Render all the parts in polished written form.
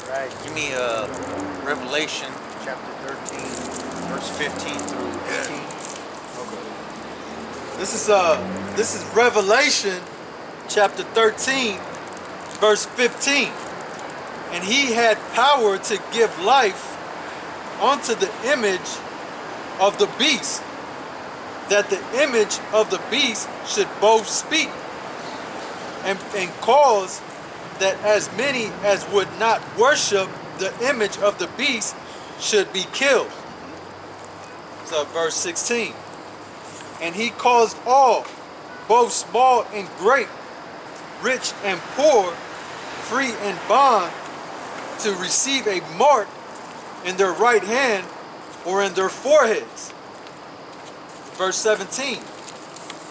Right. Give me Revelation chapter 13, verse 15 through 18. Okay. This is Revelation chapter 13, verse 15. And he had power to give life unto the image of the beast, that the image of the beast should both speak, and cause that as many as would not worship the image of the beast should be killed. So verse 16. And he caused all, both small and great, rich and poor, free and bond, to receive a mark in their right hand or in their foreheads. Verse 17.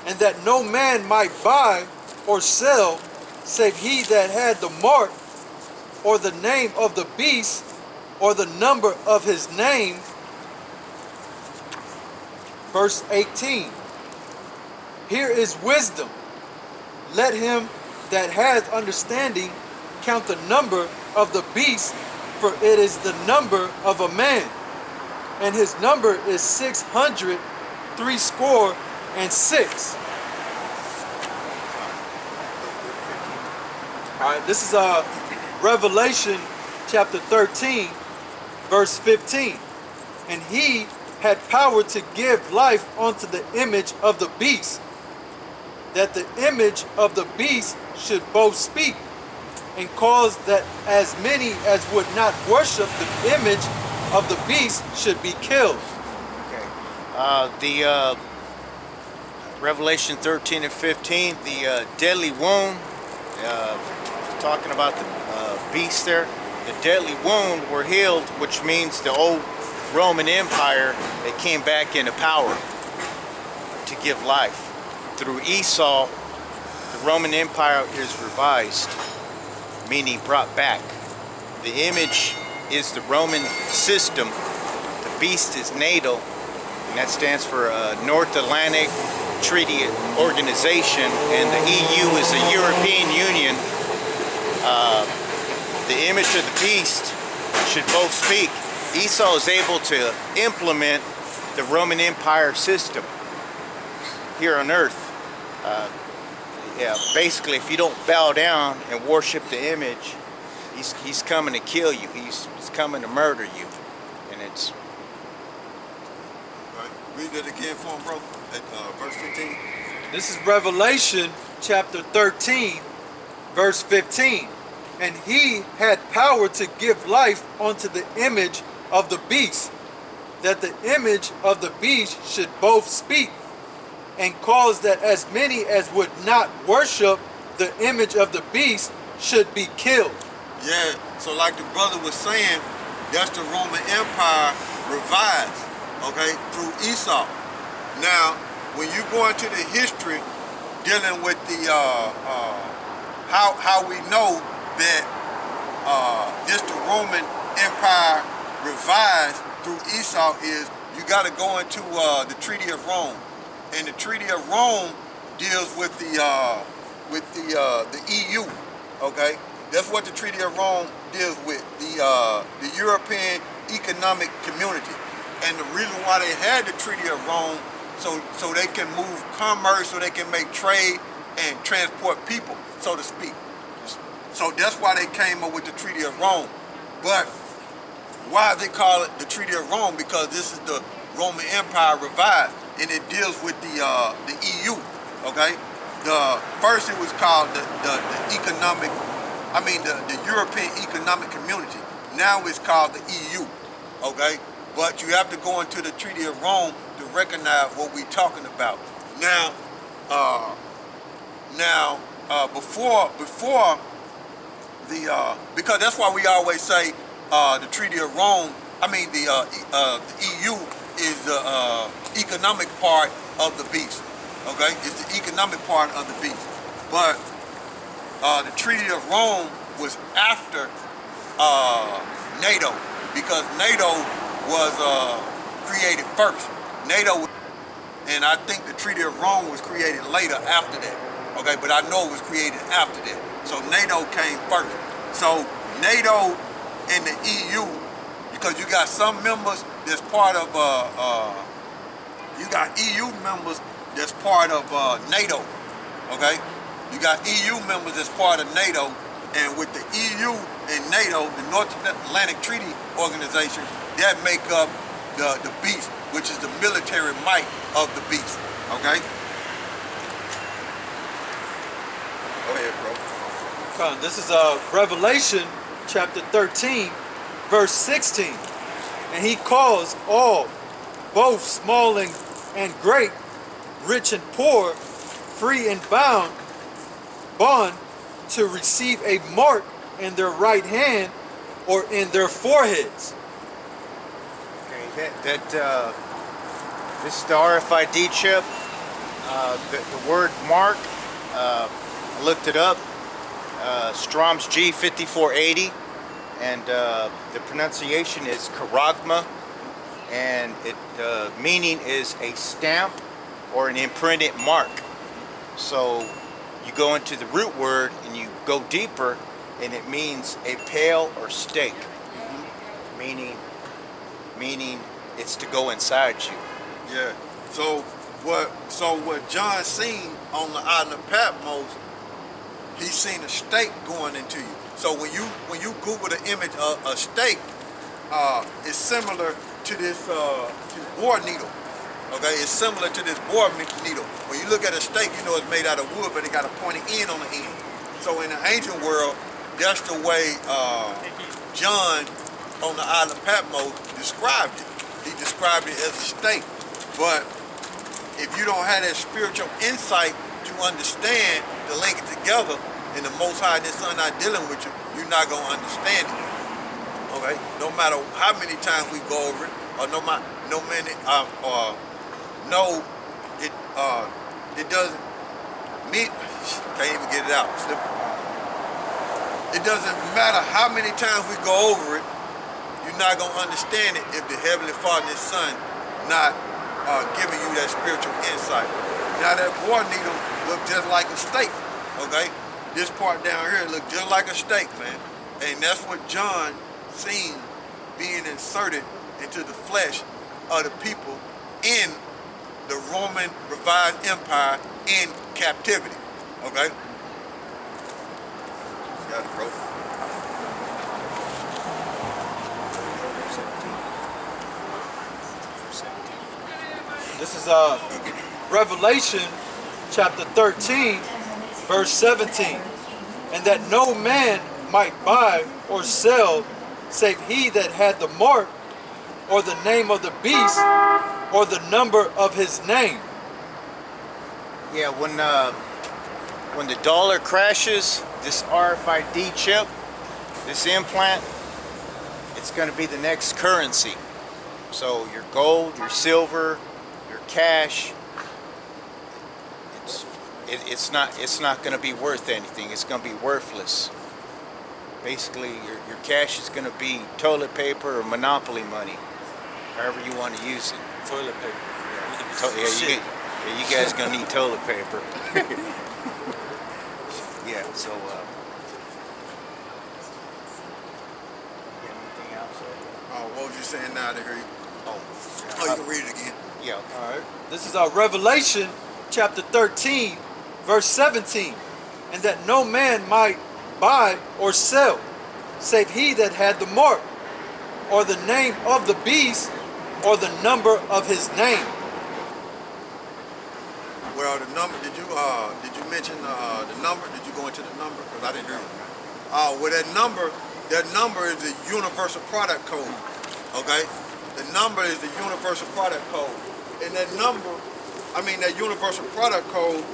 And that no man might buy or sell save he that had the mark, or the name of the beast, or the number of his name. Verse 18. Here is wisdom. Let him that has understanding count the number of the beast, for it is the number of a man, and his number is 666. Alright, this is Revelation chapter 13, verse 15. And he had power to give life unto the image of the beast, that the image of the beast should both speak, and cause that as many as would not worship the image of the beast should be killed. Okay. The Revelation 13 and 15, the deadly wound, talking about the beast there. The deadly wound were healed, which means the old Roman Empire, they came back into power to give life. Through Esau, the Roman Empire is revised, meaning brought back. The image is the Roman system. The beast is NATO, and that stands for North Atlantic Treaty Organization, and the EU is the European Union. The image of the beast should both speak. Esau is able to implement the Roman Empire system here on earth. Basically, if you don't bow down and worship the image, he's coming to kill you. He's coming to murder you, and it's. All right, read that again for him, bro. At verse 15. This is Revelation chapter 13, verse 15. And he had power to give life unto the image of the beast, that the image of the beast should both speak, and cause that as many as would not worship the image of the beast should be killed. Yeah, so like the brother was saying, that's the Roman Empire revised, okay, through Esau. Now, when you go into the history dealing with the how we know that this the Roman Empire revised through Esau is you got to go into the Treaty of Rome, and the Treaty of Rome deals with the EU. Okay, that's what the Treaty of Rome deals with, the European Economic Community. And the reason why they had the Treaty of Rome, so they can move commerce, so they can make trade and transport people, so to speak. So that's why they came up with the Treaty of Rome. But why they call it the Treaty of Rome? Because this is the Roman Empire revised, and it deals with the EU. Okay, first it was called the European Economic Community. Now it's called the EU. Okay, but you have to go into the Treaty of Rome to recognize what we're talking about. Now, before because that's why we always say the Treaty of Rome, the EU is the economic part of the beast. Okay, it's the economic part of the beast. But the Treaty of Rome was after NATO, because NATO was created first. NATO, and I think the Treaty of Rome was created later after that. Okay, but I know it was created after that. So NATO came first. So NATO in the EU, because you got some members that's part of you got EU members that's part of NATO. Okay, you got EU members that's part of NATO, and with the EU and NATO, the North Atlantic Treaty Organization, that make up the beast, which is the military might of the beast. Okay. Go ahead, bro. This is Revelation chapter 13, verse 16. And he calls all, both small and great, rich and poor, free and bond, to receive a mark in their right hand or in their foreheads. Okay, this is the RFID chip. The word mark, I looked it up. Strom's G5480, and the pronunciation is karagma, and it meaning is a stamp or an imprinted mark. So you go into the root word and you go deeper, and it means a pail or stake, meaning it's to go inside you. Yeah. So what John seen on the island of Patmos, he seen a stake going into you. So when you Google the image of a stake, it's similar to this boar needle. Okay, it's similar to this boar needle. When you look at a stake, you know it's made out of wood, but it got a pointy end on the end. So in the ancient world, that's the way John on the island of Patmos described it. He described it as a stake. But if you don't have that spiritual insight to understand, to link it together, and the Most High and His Son not dealing with you, you're not going to understand it. Okay? No matter how many times we go over it, or it doesn't mean, can't even get it out. It doesn't matter how many times we go over it, you're not going to understand it if the Heavenly Father and His Son not giving you that spiritual insight. Now that boar needle look just like a stake, okay? This part down here look just like a stake, man. And that's what John seen being inserted into the flesh of the people in the Roman revived empire in captivity, okay? Got it, bro. This is Revelation chapter 13, verse 17. And that no man might buy or sell save he that had the mark or the name of the beast or the number of his name. Yeah, when the dollar crashes, this RFID chip, this implant, it's going to be the next currency. So your gold, your silver, your cash, it's not going to be worth anything. It's going to be worthless. Basically, your cash is going to be toilet paper or monopoly money, however you want to use it. Toilet paper. You guys gonna need toilet paper. Yeah. So. Anything else? What was you saying now to hear you? Oh, you can read it again. Yeah. All right. This is Revelation chapter 13, verse 17. And that no man might buy or sell, save he that had the mark, or the name of the beast, or the number of his name. Well, the number, did you mention the number? Did you go into the number? Because I didn't hear you. Well, that number is the universal product code. Okay? The number is the universal product code. And that number, that universal product code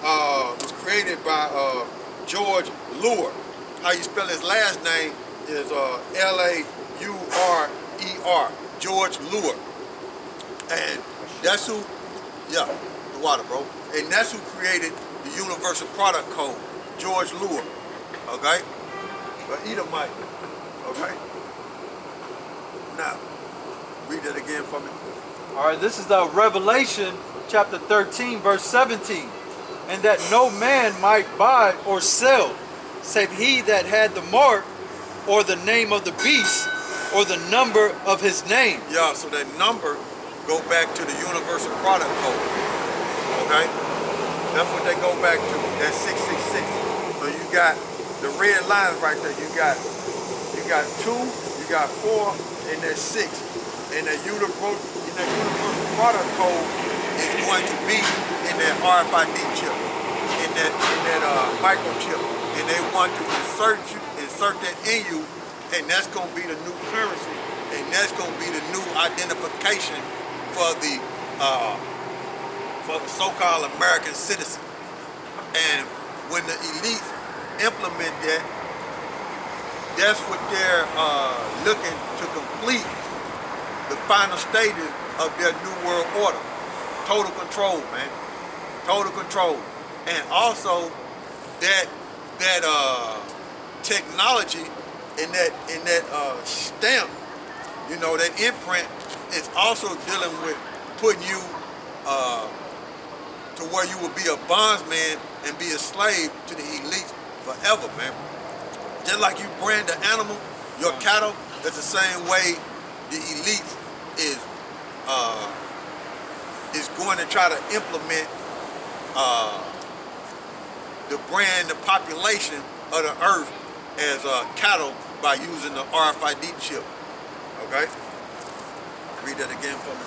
was created by George Luer. How you spell his last name is Laurer. George Luer. And that's who, the water, bro. And that's who created the universal product code, George Luer. Okay? But either mic. Okay? Now, read that again for me. All right, this is Revelation chapter 13, verse 17. And that no man might buy or sell, save he that had the mark, or the name of the beast, or the number of his name. Yeah, so that number go back to the universal product code. Okay? That's what they go back to. That's 666. So you got the red lines right there. You got 2, you got 4, and that's 6. And that universal product code is going to be in that RFID chip, in that microchip. And they want to insert that in you, and that's going to be the new currency, and that's going to be the new identification for the so-called American citizen. And when the elites implement that, that's what they're looking to complete the final stages of their new world order. Total control, man. Total control. And also that technology in that stamp, you know, that imprint is also dealing with putting you to where you will be a bondsman and be a slave to the elites forever, man. Just like you brand the animal, your cattle, that's the same way the elite is going to try to implement the brand, the population of the earth as cattle by using the RFID chip. Okay? Read that again for me,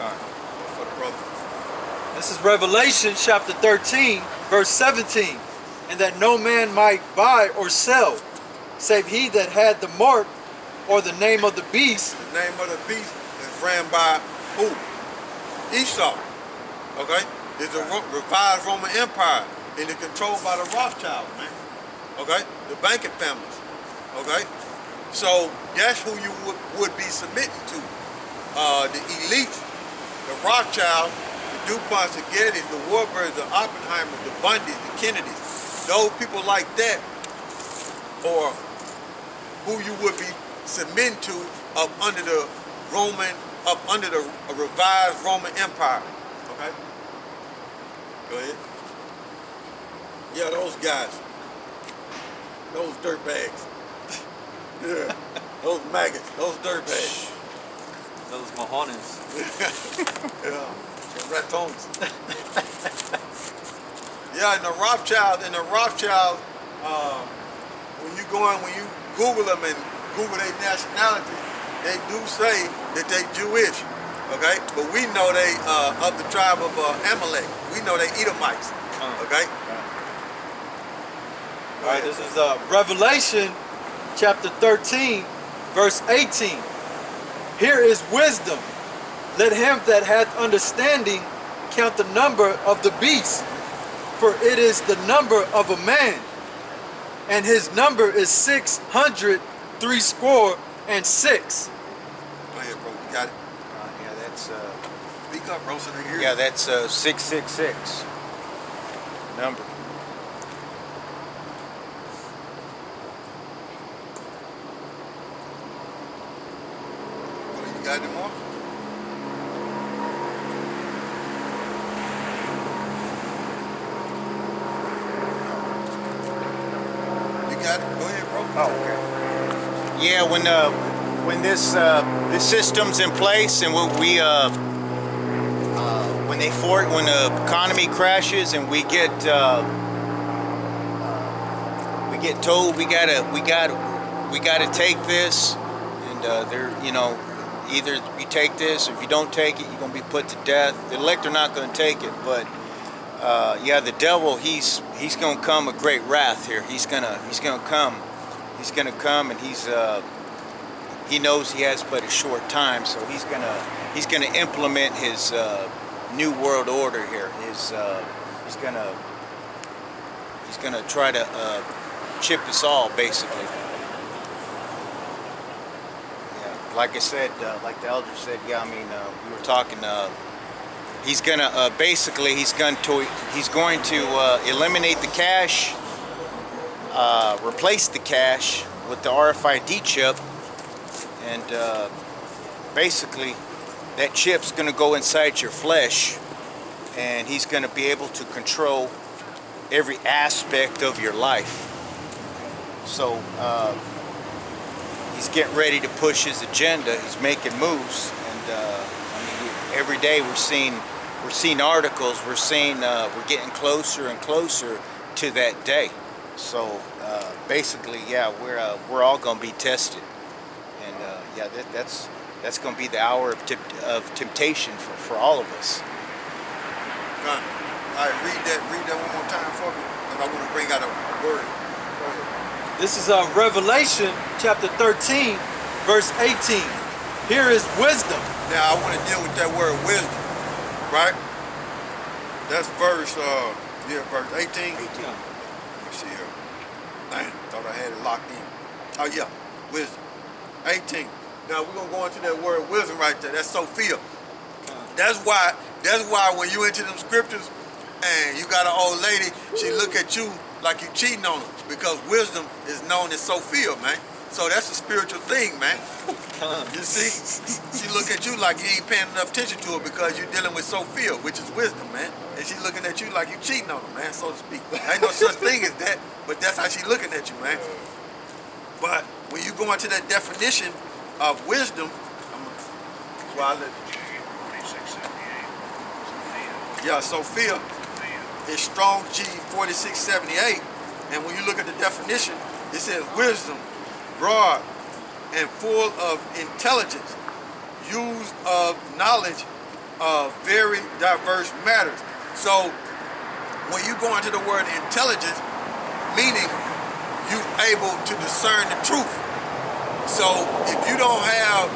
for the brother. This is Revelation chapter 13, verse 17. And that no man might buy or sell, save he that had the mark or the name of the beast. The name of the beast is ran by who? Esau. Okay? It's a revived Roman Empire, and it's controlled by the Rothschilds, man. Okay? The banking families. Okay? So that's who you would be submitting to. The elites, the Rothschilds, the DuPonts, the Gettys, the Warburgs, the Oppenheimers, the Bundys, the Kennedys. Those people like that, or who you would be submitting to up under the revived Roman Empire. Okay? Go ahead. Yeah, those guys. Those dirtbags. Yeah. Those maggots. Those dirtbags. Those mojones. Yeah. Ratons. Yeah, and the Rothschilds, when you Google them and Google their nationality, they do say that they Jewish, okay? But we know they of the tribe of Amalek. We know they Edomites, okay? All right, this is Revelation chapter 13, verse 18. Here is wisdom. Let him that hath understanding count the number of the beast, for it is the number of a man, and his number is 666. Go ahead, bro. You got it? Yeah, that's Speak up, bro, so they hear yeah, you. that's 666 number. You got any more? You got it? Go ahead, bro. Oh, okay. Yeah, when this system's in place, and when the economy crashes and we get told we gotta take this, and either you take this, if you don't take it, you're gonna be put to death. The elect are not gonna take it, but yeah, the devil, he's gonna come with great wrath here. He's gonna come, and he knows he has but a short time, so he's gonna implement his new world order here. He's gonna try to chip us all, basically. Yeah, like I said, like the elder said. Yeah, I mean, we were talking. He's gonna he's going to eliminate the cash, replace the cash with the RFID chip, and basically that chip's gonna go inside your flesh, and he's gonna be able to control every aspect of your life. So he's getting ready to push his agenda. He's making moves, and I mean, every day we're seeing articles. We're getting closer and closer to that day. So basically, yeah, we're all going to be tested, and yeah, that's going to be the hour of temptation for all of us. Gun. All right, read that one more time for me, and I want to bring out a word. Go ahead. This is Revelation chapter 13, verse 18. Here is wisdom. Now I want to deal with that word wisdom, right? That's verse 18. 18. Let me see here. Man, thought I had it locked in. Oh yeah, wisdom. 18. Now we're gonna go into that word wisdom right there. That's Sophia. That's why when you into them scriptures and you got an old lady, she look at you like you cheating on her, because wisdom is known as Sophia, man. So that's a spiritual thing, man. You see? She look at you like you ain't paying enough attention to her because you're dealing with Sophia, which is wisdom, man. And she looking at you like you cheating on her, man, so to speak. Ain't no such thing as that, but that's how she looking at you, man. But when you go into that definition of wisdom, yeah, Sophia is Strong G 4678, and when you look at the definition, it says wisdom, broad and full of intelligence, use of knowledge of very diverse matters. So when you go into the word intelligence, meaning you able to discern the truth. So if you don't have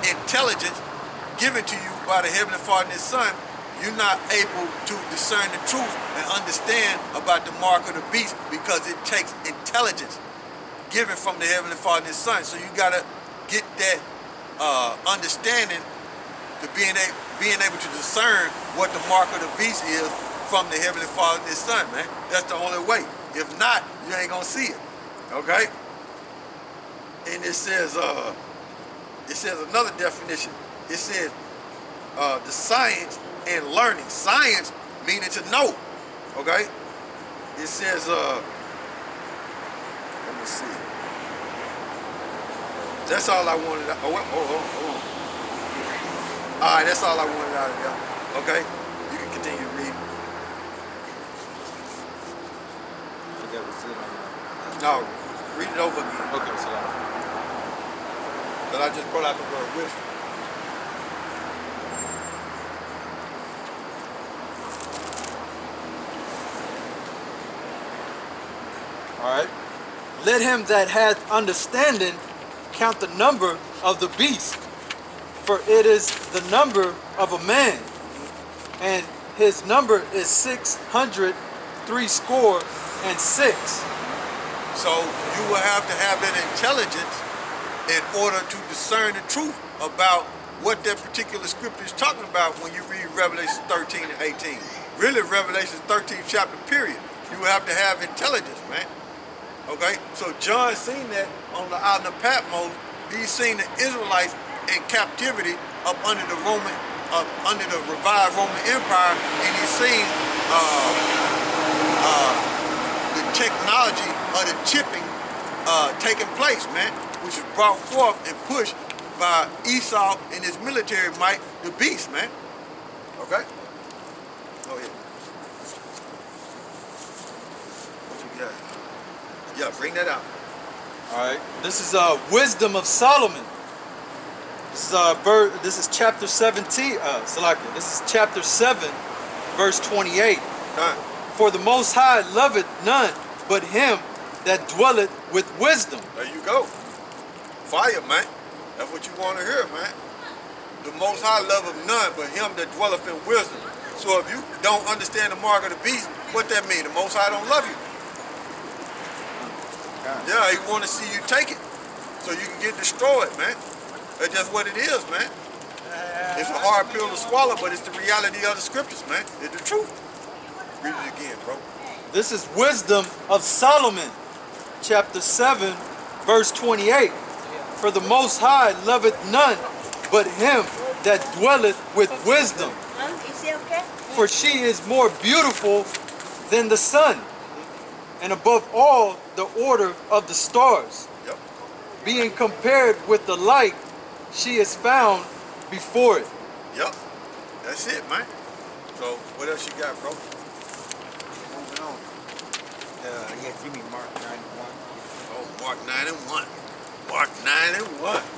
intelligence given to you by the Heavenly Father and His Son, you're not able to discern the truth and understand about the mark of the beast, because it takes intelligence given from the Heavenly Father and His Son. So you gotta get that understanding to being able to discern what the mark of the beast is from the Heavenly Father and His Son, man. That's the only way. If not, you ain't gonna see it. Okay? And it says another definition. It says the science and learning. Science meaning to know. Okay? It says let me see. That's all I wanted. Oh. All right, that's all I wanted out of there. Okay? You can continue to read. No, read it over again. Okay, so But I just brought out the word wisdom. all right. Let him that hath understanding count the number of the beast, for it is the number of a man, and his number is 666. So you will have to have that intelligence in order to discern the truth about what that particular scripture is talking about when you read Revelation 13 and 18. Really, Revelation 13 chapter period. You will have to have intelligence, man. Okay? So John seen that on the island of Patmos. He's seen the Israelites in captivity up under the revived Roman Empire, and he's seen the technology of the chipping taking place, man, which is brought forth and pushed by Esau and his military might, the beast, man. Okay? Go ahead. What you got? Yeah, bring that out. All right. This is wisdom of Solomon. This is chapter 17. Salakia. This is chapter 7, verse 28. Done. For the Most High loveth none but him that dwelleth with wisdom. There you go. Fire, man. That's what you want to hear, man. The Most High loveth none but him that dwelleth in wisdom. So if you don't understand the mark of the beast, what that mean? The Most High don't love you. Yeah, he want to see you take it so you can get destroyed, man. That's just what it is, man. It's a hard pill to swallow, but it's the reality of the scriptures, man. It's the truth. Read it again, bro. This is wisdom of Solomon, chapter 7, verse 28. For the Most High loveth none but him that dwelleth with wisdom. For she is more beautiful than the sun, and above all the order of the stars. Yep. being compared with the light, she is found before it. Yep. That's it, man. So what else you got, bro? Moving on. Yeah, give me Mark 9:1. Oh, Mark 9 and 1. Mark 9 and 1.